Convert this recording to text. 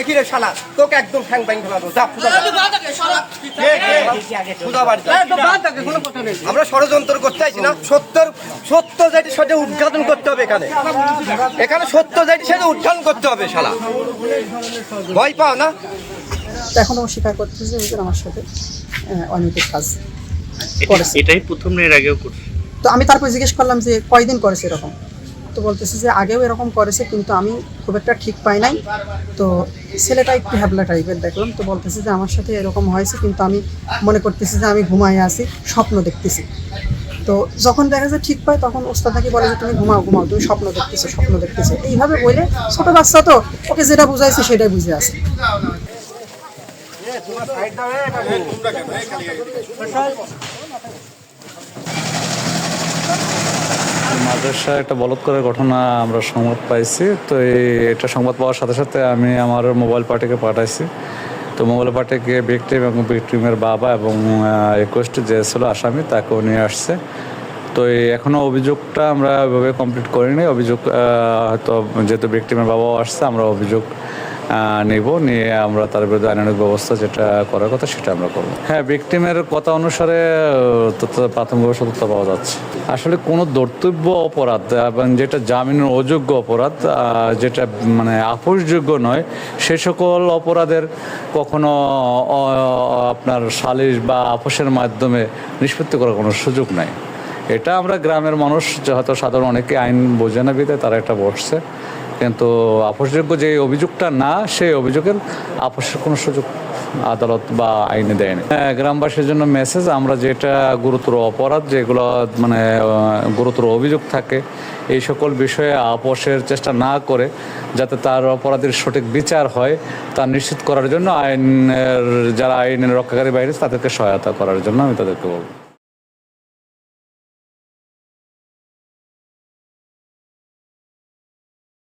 কিরে শালা তোকে একদম ঠ্যাং ব্যাং ফেলাবো যা আমরা ষড়যন্ত্র করতে চাইছি না। সত্য যেটি সেটা উদ্ঘাটন করতে হবে। এখানে সত্য যেটি সেটা উদ্ঘাটন করতে হবে। শালা ভয় পাও না? এখনো স্বীকার করতেছে যে আমার সাথে অনৈতিক কাজ এটাই প্রথম না, এর আগেও করছে? তো আমি তারপর জিজ্ঞেস করলাম যে কয়দিন করেছে এরকম, তো বলতেছে যে আগেও এরকম করেছে কিন্তু আমি খুব একটা ঠিক পাই নাই। তো ছেলেটা একটু হ্যাবলা টাইপের দেখলাম, তো বলতেছে যে আমার সাথে এরকম হয়েছে কিন্তু আমি মনে করতেছি যে আমি ঘুমাই আছি, স্বপ্ন দেখতেছি। তো যখন দেখা যায় ঠিক পায় তখন ওস্তাদ নাকি বলে যে তুমি ঘুমাও তুমি স্বপ্ন দেখতেছো এইভাবে বলে। ছোট বাচ্চা তো, ওকে যেটা বুঝাইছে সেটাই বুঝে আছে। মাদ্রাসা একটা বলৎকারের ঘটনা আমরা সংবাদ পাইছি। তো এটা সংবাদ পাওয়ার সাথে সাথে আমি আমার মোবাইল পার্টিকে পাঠাইছি। তো মোবাইল পার্টিকে ভিকটিম এবং ভিকটিমের বাবা এবং রিকোয়েস্ট যে ছিল আসামি তাকেও নিয়ে আসছে। তো এখনও অভিযোগটা আমরা ওইভাবে কমপ্লিট করিনি। অভিযোগ হয়তো যেহেতু ভিকটিমের বাবাও আসছে, আমরা অভিযোগ নিয়ে আমরা তার বিরুদ্ধে আইনানুগ ব্যবস্থা যেটা করার কথা সেটা আমরা করবো। হ্যাঁ, ভিকটিমের কথা অনুসারে প্রাথমিকভাবে সত্যতা পাওয়া যাচ্ছে। আসলে কোনো ধর্তব্য অপরাধ এবং যেটা জামিনের অযোগ্য অপরাধ, যেটা মানে আপোষযোগ্য নয়, সে সকল অপরাধের কখনো আপনার সালিশ বা আপোষের মাধ্যমে নিষ্পত্তি করার কোনো সুযোগ নাই। এটা আমরা গ্রামের মানুষ হয়তো সাধারণ অনেকে আইন বোঝে না বিধায় তারা এটা বসছে, কিন্তু আপোষযোগ্য যে অভিযোগটা না, সেই অভিযোগের আপোষের কোনো সুযোগ আদালত বা আইনে দেয়নি। গ্রামবাসীর জন্য মেসেজ, আমরা যেটা গুরুতর অপরাধ, যেগুলো মানে গুরুতর অভিযোগ থাকে, এই সকল বিষয়ে আপোষের চেষ্টা না করে যাতে তার অপরাধের সঠিক বিচার হয় তা নিশ্চিত করার জন্য যারা আইনের রক্ষাকারী বাহিনী তাদেরকে সহায়তা করার জন্য আমি তাদেরকে বলব।